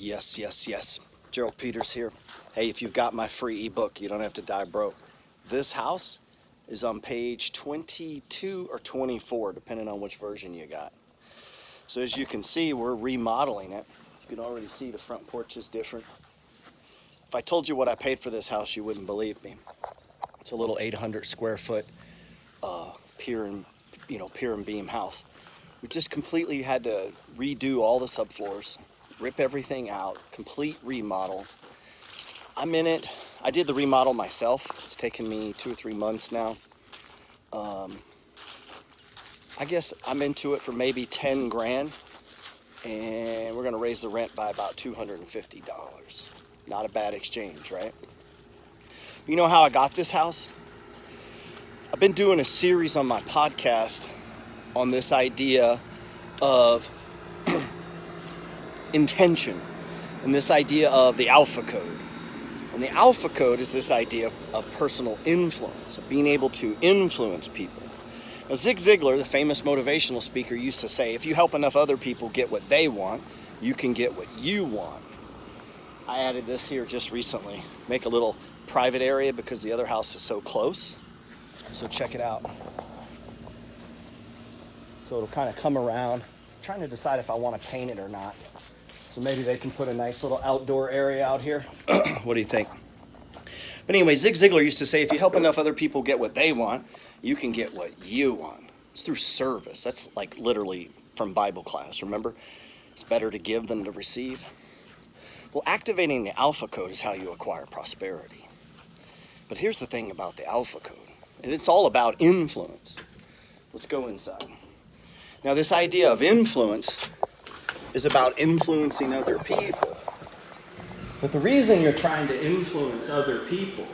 Yes, yes, yes. Gerald Peters here. Hey, if you've got my free ebook, you don't have to die broke. This house is on page 22 or 24, depending on which version you got. So as you can see, we're remodeling it. You can already see the front porch is different. If I told you what I paid for this house, you wouldn't believe me. It's a little 800 square foot pier and beam house. We just completely had to redo all the subfloors, rip everything out, complete remodel. I'm in it. I did the remodel myself. It's taken me 2 or 3 months now. I guess I'm into it for maybe 10 grand, and we're gonna raise the rent by about $250. Not a bad exchange, right? You know how I got this house? I've been doing a series on my podcast on this idea of intention and this idea of the Alpha Code. And the Alpha Code is this idea of personal influence, of being able to influence people. Now, Zig Ziglar, the famous motivational speaker, used to say, if you help enough other people get what they want, you can get what you want. I added this here just recently. Make a little private area because the other house is so close. So check it out. So it'll kind of come around. I'm trying to decide if I want to paint it or not. So maybe they can put a nice little outdoor area out here. What do you think? But anyway, Zig Ziglar used to say, if you help enough other people get what they want, you can get what you want. It's through service. That's like literally from Bible class, remember? It's better to give than to receive. Well, activating the Alpha Code is how you acquire prosperity. But here's the thing about the Alpha Code, and it's all about influence. Let's go inside. Now, this idea of influence is about influencing other people. But the reason you're trying to influence other people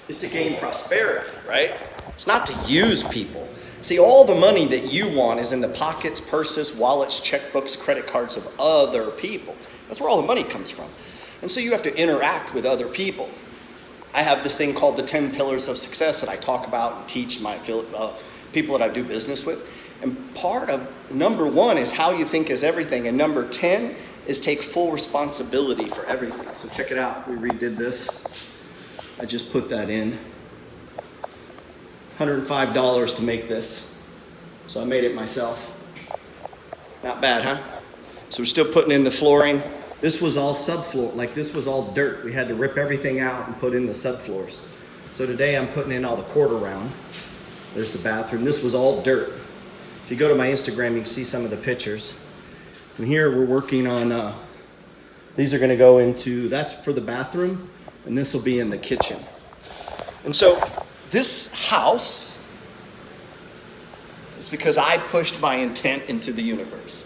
is to gain prosperity, right? It's not to use people. See, all the money that you want is in the pockets, purses, wallets, checkbooks, credit cards of other people. That's where all the money comes from. And so you have to interact with other people. I have this thing called the 10 Pillars of Success that I talk about and teach my people that I do business with. And part of number 1 is how you think is everything. And number 10 is take full responsibility for everything. So check it out. We redid this. I just put that in. $105 to make this. So I made it myself. Not bad, huh? So we're still putting in the flooring. This was all subfloor, like this was all dirt. We had to rip everything out and put in the subfloors. So today I'm putting in all the quarter round. There's the bathroom. This was all dirt. If you go to my Instagram, you can see some of the pictures. And here we're working on, these are gonna go into, that's for the bathroom, and this will be in the kitchen. And so this house is because I pushed my intent into the universe.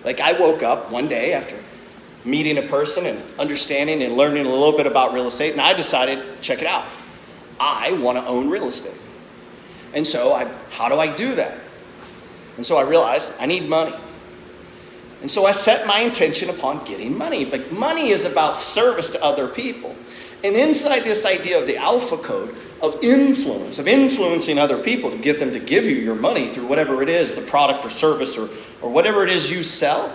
Like I woke up one day after meeting a person and understanding and learning a little bit about real estate, and I decided, check it out, I wanna own real estate. And so how do I do that? And so I realized I need money. And so I set my intention upon getting money. But money is about service to other people. And inside this idea of the Alpha Code of influence, of influencing other people to get them to give you your money through whatever it is, the product or service or whatever it is you sell,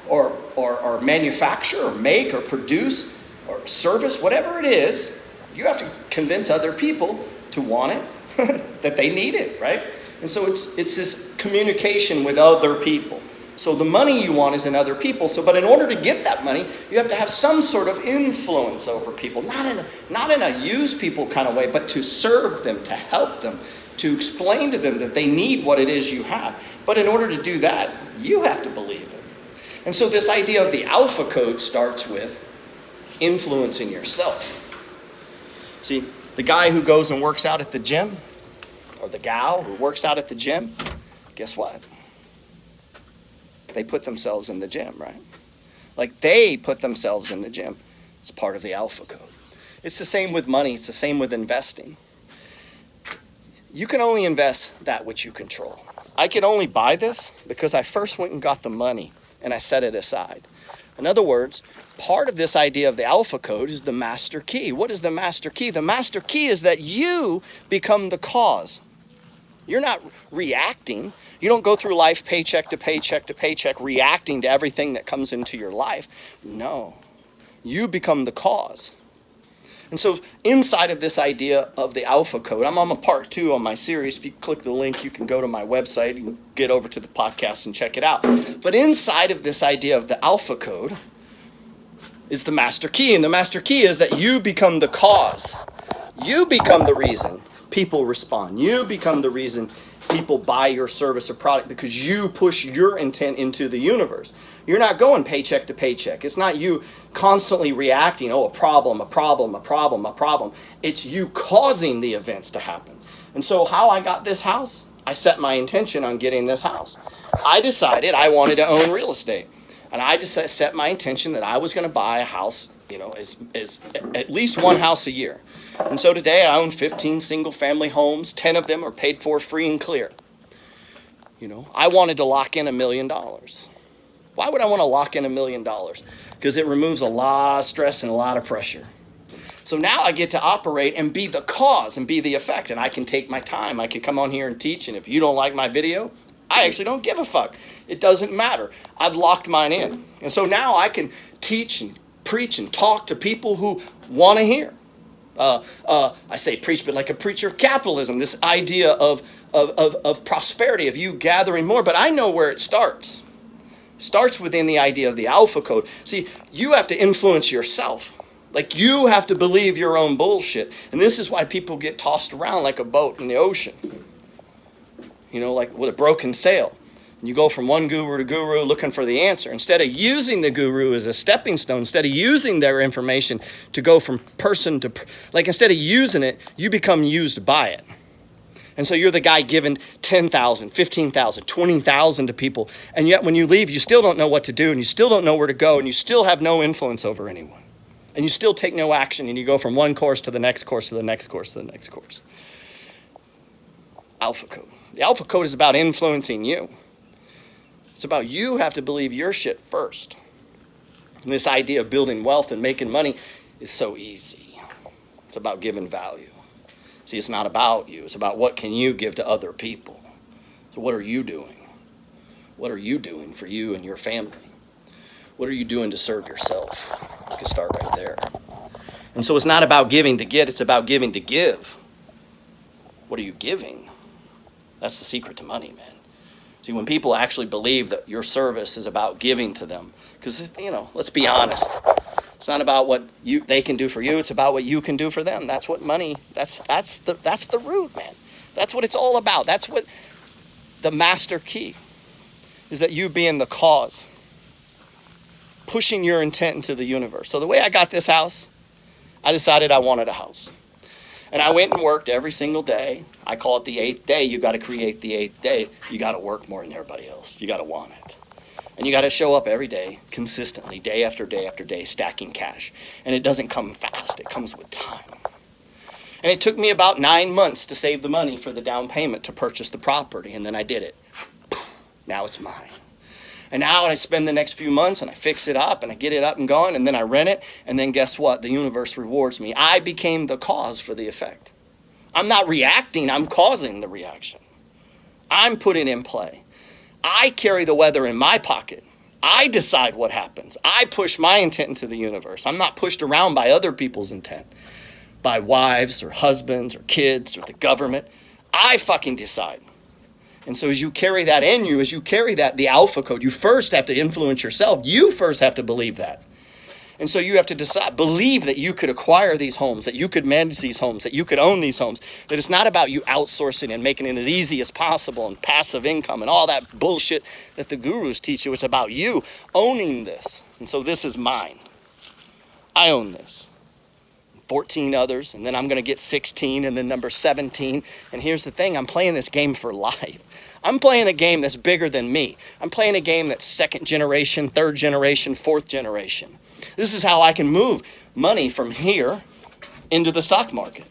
or manufacture or make or produce or service, whatever it is, you have to convince other people to want it, that they need it, right? And so it's this communication with other people. So the money you want is in other people. But in order to get that money, you have to have some sort of influence over people. Not in a use people kind of way, but to serve them, to help them, to explain to them that they need what it is you have. But in order to do that, you have to believe it. And so this idea of the Alpha Code starts with influencing yourself. See, the guy who goes and works out at the gym, or the gal who works out at the gym, guess what? They put themselves in the gym, right? Like they put themselves in the gym. It's part of the Alpha Code. It's the same with money. It's the same with investing. You can only invest that which you control. I could only buy this because I first went and got the money and I set it aside. In other words, part of this idea of the Alpha Code is the master key. What is the master key? The master key is that you become the cause. You're not reacting. You don't go through life paycheck to paycheck to paycheck reacting to everything that comes into your life. No, you become the cause. And so inside of this idea of the Alpha Code, I'm on a part 2 on my series. If you click the link, you can go to my website and get over to the podcast and check it out. But inside of this idea of the Alpha Code is the master key. And the master key is that you become the cause. You become the reason people respond. You become the reason people buy your service or product because you push your intent into the universe. You're not going paycheck to paycheck. It's not you constantly reacting, oh, a problem, a problem, a problem, a problem. It's you causing the events to happen. And so how I got this house, I set my intention on getting this house. I decided I wanted to own real estate. And I just set my intention that I was going to buy a house, as at least one house a year. And so today I own 15 single family homes. 10 of them are paid for free and clear. I wanted to lock in $1 million. Why would I want to lock in $1 million? Because it removes a lot of stress and a lot of pressure. So now I get to operate and be the cause and be the effect. And I can take my time. I can come on here and teach. And if you don't like my video, I actually don't give a fuck. It doesn't matter. I've locked mine in. And so now I can teach and preach and talk to people who want to hear. I say preach, but like a preacher of capitalism, this idea of prosperity, of you gathering more. But I know where it starts. It starts within the idea of the Alpha Code. See, you have to influence yourself. Like you have to believe your own bullshit. And this is why people get tossed around like a boat in the ocean. Like with a broken sail. And you go from one guru to guru looking for the answer. Instead of using the guru as a stepping stone, instead of using their information to go from person to, instead of using it, you become used by it. And so you're the guy giving 10,000, 15,000, 20,000 to people. And yet when you leave, you still don't know what to do and you still don't know where to go and you still have no influence over anyone. And you still take no action and you go from one course to the next course to the next course to the next course. Alpha Code. The Alpha Code is about influencing you. It's about you have to believe your shit first. And this idea of building wealth and making money is so easy. It's about giving value. See, it's not about you. It's about what can you give to other people. So what are you doing? What are you doing for you and your family? What are you doing to serve yourself? You can start right there. And so it's not about giving to get. It's about giving to give. What are you giving? That's the secret to money, man. See, when people actually believe that your service is about giving to them, because, let's be honest. It's not about what they can do for you. It's about what you can do for them. That's what money, that's the root, man. That's what it's all about. That's what the master key is, that you being the cause, pushing your intent into the universe. So the way I got this house, I decided I wanted a house. And I went and worked every single day. I call it the 8th day. You got to create the 8th day. You got to work more than everybody else. You got to want it. And you got to show up every day, consistently, day after day after day, stacking cash. And it doesn't come fast. It comes with time. And it took me about 9 months to save the money for the down payment to purchase the property. And then I did it. Now it's mine. And now I spend the next few months and I fix it up and I get it up and going and then I rent it. And then guess what? The universe rewards me. I became the cause for the effect. I'm not reacting. I'm causing the reaction. I'm putting in play. I carry the weather in my pocket. I decide what happens. I push my intent into the universe. I'm not pushed around by other people's intent, by wives or husbands or kids or the government. I fucking decide. And so as you carry that in you, as you carry that, the Alpha Code, you first have to influence yourself. You first have to believe that. And so you have to decide, believe that you could acquire these homes, that you could manage these homes, that you could own these homes, that it's not about you outsourcing and making it as easy as possible and passive income and all that bullshit that the gurus teach you. It's about you owning this. And so this is mine. I own this. 14 others, and then I'm going to get 16, and then number 17. And here's the thing, I'm playing this game for life. I'm playing a game that's bigger than me. I'm playing a game that's 2nd generation, 3rd generation, 4th generation. This is how I can move money from here into the stock market.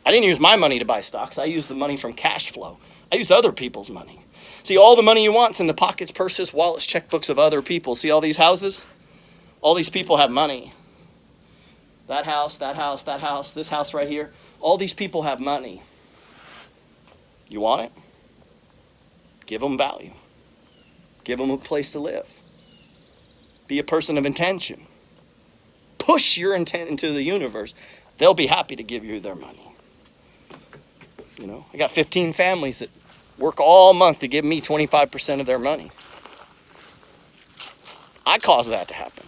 I didn't use my money to buy stocks. I used the money from cash flow. I used other people's money. See, all the money you want's in the pockets, purses, wallets, checkbooks of other people. See all these houses? All these people have money. That house, that house, that house, this house right here. All these people have money. You want it? Give them value. Give them a place to live. Be a person of intention. Push your intent into the universe. They'll be happy to give you their money. You know, I got 15 families that work all month to give me 25% of their money. I caused that to happen.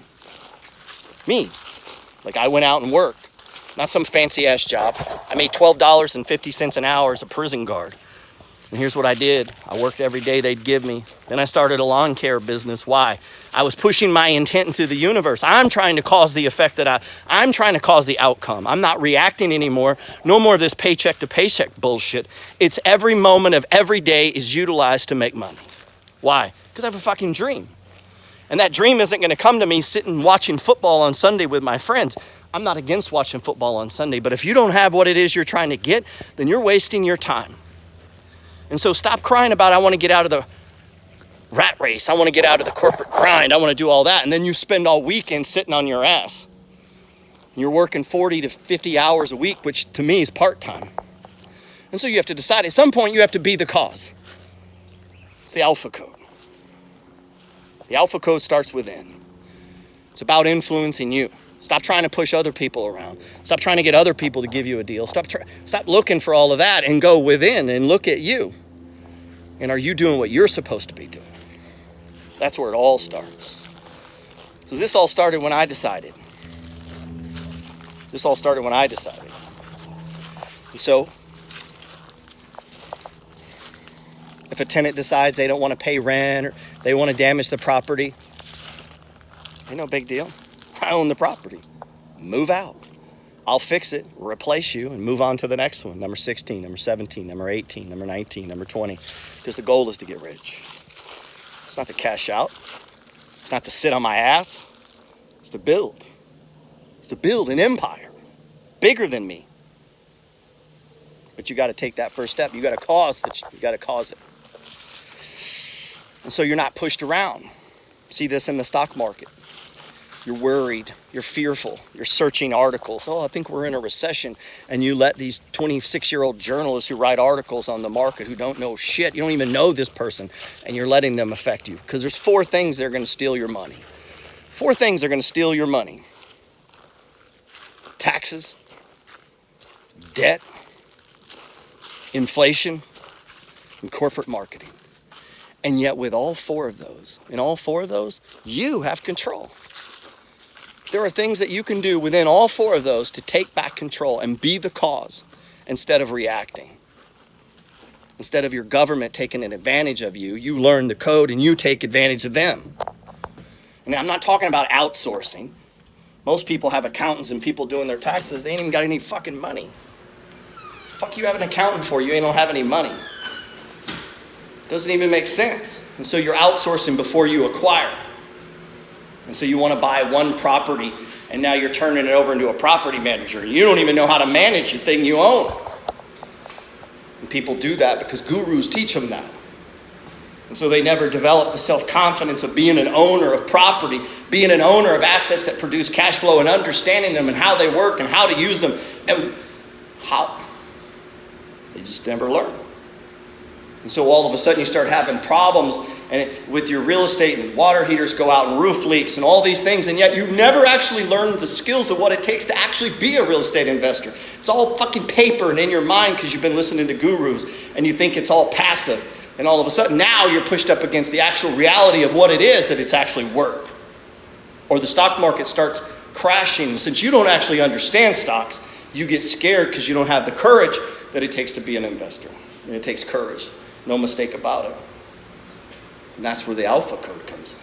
Me. Like, I went out and worked. Not some fancy ass job. I made $12.50 an hour as a prison guard. And here's what I did. I worked every day they'd give me. Then I started a lawn care business. Why? I was pushing my intent into the universe. I'm trying to cause the effect that I'm trying to cause the outcome. I'm not reacting anymore. No more of this paycheck to paycheck bullshit. It's every moment of every day is utilized to make money. Why? Because I have a fucking dream. And that dream isn't going to come to me sitting watching football on Sunday with my friends. I'm not against watching football on Sunday, but if you don't have what it is you're trying to get, then you're wasting your time. And so stop crying about, I want to get out of the rat race. I want to get out of the corporate grind. I want to do all that. And then you spend all weekend sitting on your ass. You're working 40 to 50 hours a week, which to me is part-time. And so you have to decide, at some point you have to be the cause. It's the Alpha Code. The Alpha Code starts within. It's about influencing you. Stop trying to push other people around. Stop trying to get other people to give you a deal. Stop looking for all of that and go within and look at you. And are you doing what you're supposed to be doing? That's where it all starts. So this all started when I decided. And so if a tenant decides they don't want to pay rent or they want to damage the property, ain't no big deal. I own the property. Move out. I'll fix it, replace you, and move on to the next one. Number 16, number 17, number 18, number 19, number 20. Because the goal is to get rich. It's not to cash out. It's not to sit on my ass. It's to build. It's to build an empire bigger than me. But you got to take that first step. You got to cause it. And so you're not pushed around. See this in the stock market. You're worried, you're fearful, you're searching articles. Oh, I think we're in a recession. And you let these 26-year-old journalists who write articles on the market who don't know shit, you don't even know this person, and you're letting them affect you. Because there's 4 things that are going to steal your money. 4 things are going to steal your money. Taxes, debt, inflation, and corporate marketing. And yet with all 4 of those, you have control. There are things that you can do within all 4 of those to take back control and be the cause instead of reacting. Instead of your government taking an advantage of you, you learn the code and you take advantage of them. And I'm not talking about outsourcing. Most people have accountants and people doing their taxes. They ain't even got any fucking money. Fuck you have an accountant for, you ain't don't have any money. Doesn't even make sense. And so you're outsourcing before you acquire. And so you want to buy one property, and now you're turning it over into a property manager. You don't even know how to manage the thing you own. And people do that because gurus teach them that. And so they never develop the self-confidence of being an owner of property, being an owner of assets that produce cash flow and understanding them and how they work and how to use them. And how they just never learn. And so all of a sudden you start having problems with your real estate, and water heaters go out and roof leaks and all these things, and yet you've never actually learned the skills of what it takes to actually be a real estate investor. It's all fucking paper and in your mind because you've been listening to gurus and you think it's all passive. And all of a sudden now you're pushed up against the actual reality of what it is, that it's actually work. Or the stock market starts crashing. Since you don't actually understand stocks, you get scared because you don't have the courage that it takes to be an investor. And it takes courage. No mistake about it. And that's where the Alpha Code comes in.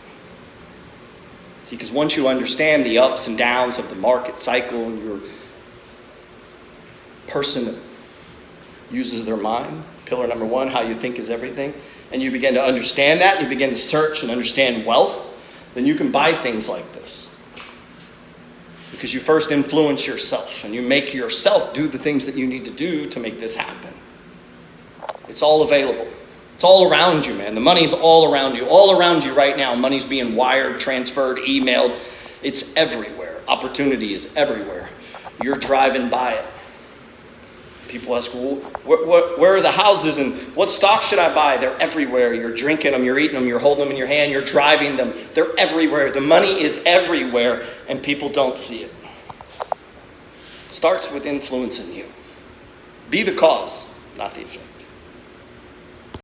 See, because once you understand the ups and downs of the market cycle and you're a person that uses their mind, pillar number 1, how you think is everything, and you begin to understand that, and you begin to search and understand wealth, then you can buy things like this. Because you first influence yourself, and you make yourself do the things that you need to do to make this happen. It's all available. It's all around you, man. The money's all around you. All around you right now. Money's being wired, transferred, emailed. It's everywhere. Opportunity is everywhere. You're driving by it. People ask, well, where are the houses and what stock should I buy? They're everywhere. You're drinking them, you're eating them, you're holding them in your hand, you're driving them. They're everywhere. The money is everywhere, and people don't see it. It starts with influencing you. Be the cause, not the effect.